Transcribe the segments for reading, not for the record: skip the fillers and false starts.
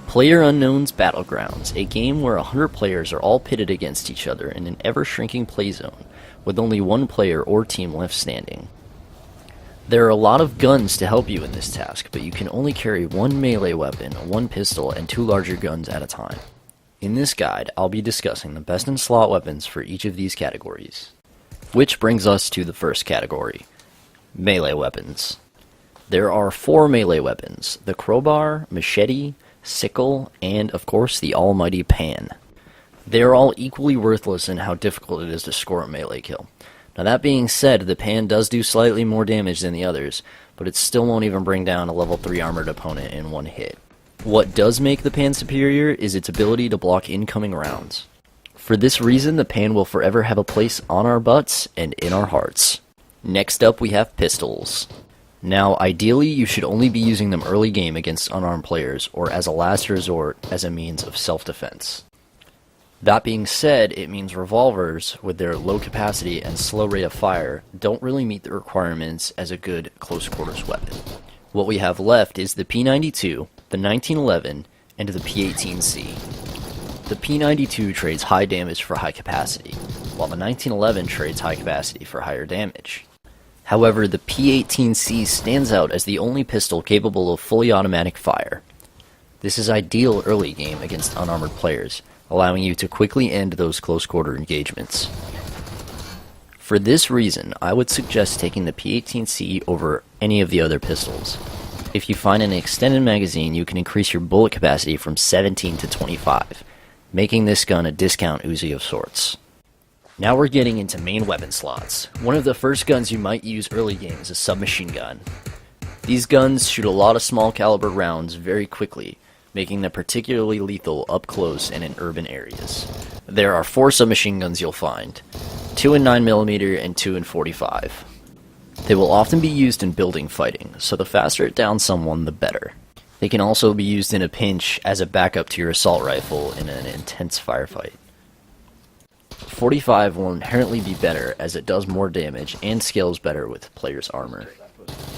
PlayerUnknown's Battlegrounds, a game where 100 players are all pitted against each other in an ever-shrinking play zone, with only one player or team left standing. There are a lot of guns to help you in this task, but you can only carry one melee weapon, one pistol, and two larger guns at a time. In this guide, I'll be discussing the best in slot weapons for each of these categories. Which brings us to the first category, melee weapons. There are 4 melee weapons: the crowbar, machete, sickle, and of course the almighty pan. They are all equally worthless in how difficult it is to score a melee kill. Now that being said, the pan does do slightly more damage than the others, but it still won't even bring down a level 3 armored opponent in one hit. What does make the pan superior is its ability to block incoming rounds. For this reason, the pan will forever have a place on our butts and in our hearts. Next up we have pistols. Now ideally you should only be using them early game against unarmed players or as a last resort as a means of self-defense. That being said, it means revolvers, with their low capacity and slow rate of fire, don't really meet the requirements as a good close quarters weapon. What we have left is the P92, the 1911, and the P18C. The P92 trades high damage for high capacity, while the 1911 trades high capacity for higher damage. However, the P18C stands out as the only pistol capable of fully automatic fire. This is ideal early game against unarmored players, allowing you to quickly end those close quarter engagements. For this reason, I would suggest taking the P18C over any of the other pistols. If you find an extended magazine, you can increase your bullet capacity from 17 to 25, making this gun a discount Uzi of sorts. Now we're getting into main weapon slots. One of the first guns you might use early game is a submachine gun. These guns shoot a lot of small caliber rounds very quickly, making them particularly lethal up close and in urban areas. There are 4 submachine guns you'll find, 2 in 9mm and 2 in 45. They will often be used in building fighting, so the faster it downs someone, the better. They can also be used in a pinch as a backup to your assault rifle in an intense firefight. 45 will inherently be better as it does more damage and scales better with player's armor.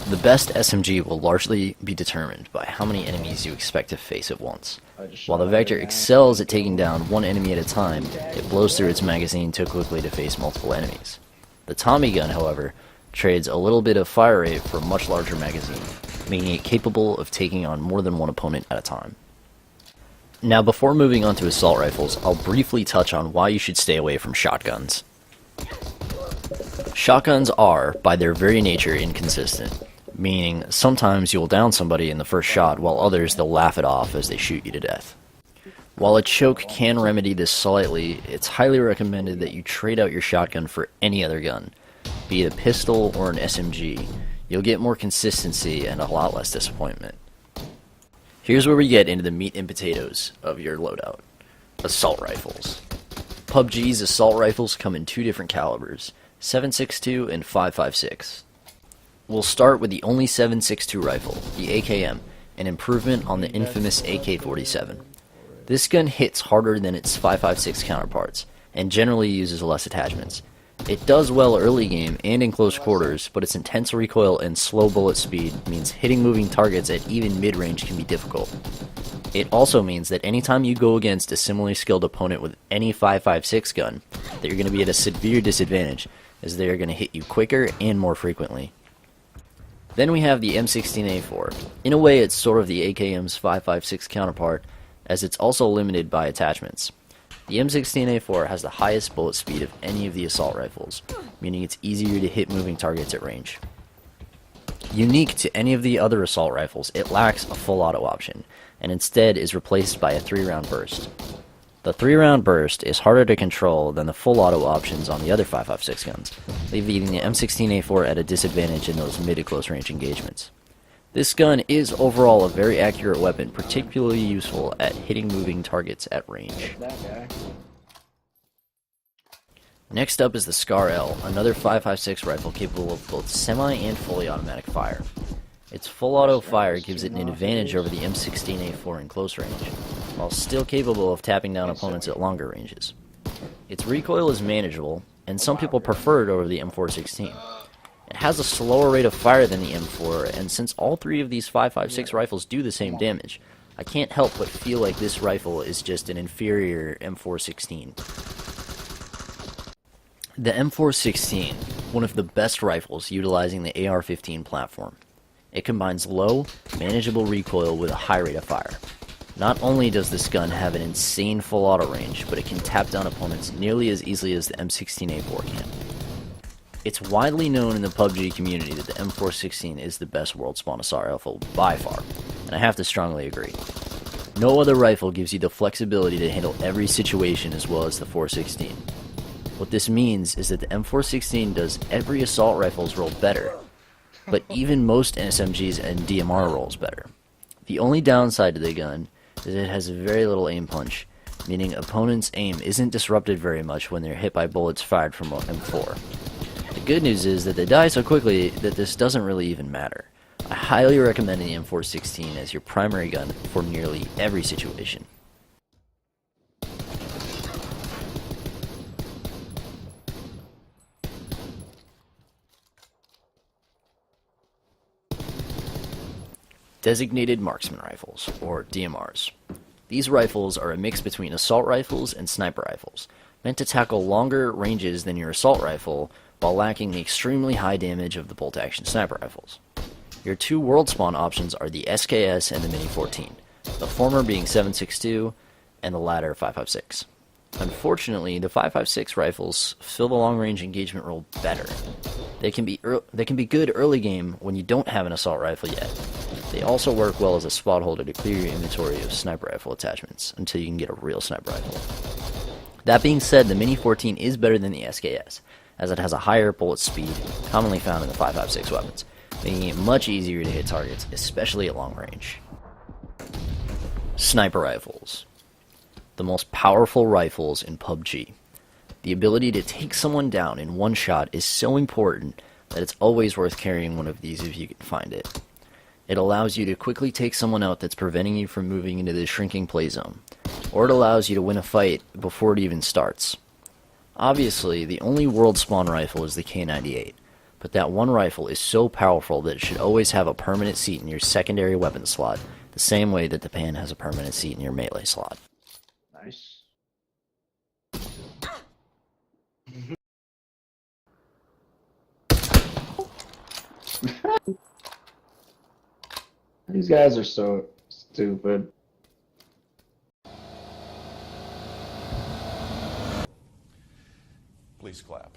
The best SMG will largely be determined by how many enemies you expect to face at once. While the Vector excels at taking down one enemy at a time, it blows through its magazine too quickly to face multiple enemies. The Tommy gun, however, trades a little bit of fire rate for a much larger magazine, making it capable of taking on more than one opponent at a time. Now before moving on to assault rifles, I'll briefly touch on why you should stay away from shotguns. Shotguns are, by their very nature, inconsistent, meaning sometimes you'll down somebody in the first shot while others they'll laugh it off as they shoot you to death. While a choke can remedy this slightly, it's highly recommended that you trade out your shotgun for any other gun, be it a pistol or an SMG. You'll get more consistency and a lot less disappointment. Here's where we get into the meat and potatoes of your loadout. Assault rifles. Pubg's assault rifles come in 2 different calibers, 7.62 and 5.56. We'll start with the only 7.62 rifle, the AKM, an improvement on the infamous AK-47. This gun hits harder than its 5.56 counterparts, and generally uses less attachments. It does well early game and in close quarters, but its intense recoil and slow bullet speed means hitting moving targets at even mid-range can be difficult. It also means that anytime you go against a similarly skilled opponent with any 5.56 gun, that you're going to be at a severe disadvantage, as they are going to hit you quicker and more frequently. Then we have the M16A4. In a way, it's sort of the AKM's 5.56 counterpart, as it's also limited by attachments. The M16A4 has the highest bullet speed of any of the assault rifles, meaning it's easier to hit moving targets at range. Unique to any of the other assault rifles, it lacks a full auto option, and instead is replaced by a 3-round burst. The 3-round burst is harder to control than the full auto options on the other 5.56 guns, leaving the M16A4 at a disadvantage in those mid to close range engagements. This gun is overall a very accurate weapon, particularly useful at hitting moving targets at range. Next up is the Scar L, another 5.56 rifle capable of both semi and fully automatic fire. Its full auto fire gives it an advantage over the M16A4 in close range, while still capable of tapping down opponents at longer ranges. Its recoil is manageable, and some people prefer it over the M416. It has a slower rate of fire than the M4, and since all 3 of these 5.56 rifles do the same damage, I can't help but feel like this rifle is just an inferior M416. The M416, one of the best rifles utilizing the AR-15 platform. It combines low, manageable recoil with a high rate of fire. Not only does this gun have an insane full auto range, but it can tap down opponents nearly as easily as the M16A4 can. It's widely known in the PUBG community that the M416 is the best world spawn assault rifle by far, and I have to strongly agree. No other rifle gives you the flexibility to handle every situation as well as the 416. What this means is that the M416 does every assault rifle's role better, but even most SMGs and DMR roles better. The only downside to the gun is it has very little aim punch, meaning opponents' aim isn't disrupted very much when they're hit by bullets fired from an M4. The good news is that they die so quickly that this doesn't really even matter. I highly recommend the M416 as your primary gun for nearly every situation. Designated Marksman Rifles, or DMRs. These rifles are a mix between assault rifles and sniper rifles, meant to tackle longer ranges than your assault rifle while lacking the extremely high damage of the bolt-action sniper rifles. Your two world spawn options are the SKS and the Mini 14, the former being 7.62 and the latter 5.56. Unfortunately, the 5.56 rifles fill the long-range engagement role better. They can be good early game when you don't have an assault rifle yet. They also work well as a spot holder to clear your inventory of sniper rifle attachments until you can get a real sniper rifle. That being said, the Mini 14 is better than the SKS, as it has a higher bullet speed commonly found in the 5.56 weapons, making it much easier to hit targets, especially at long range. Sniper rifles. The most powerful rifles in PUBG. The ability to take someone down in one shot is so important that it's always worth carrying one of these if you can find it. It allows you to quickly take someone out that's preventing you from moving into the shrinking play zone, or it allows you to win a fight before it even starts. Obviously, the only world spawn rifle is the K98, but that one rifle is so powerful that it should always have a permanent seat in your secondary weapon slot, the same way that the Pan has a permanent seat in your melee slot. Nice. These guys are so stupid. Please clap.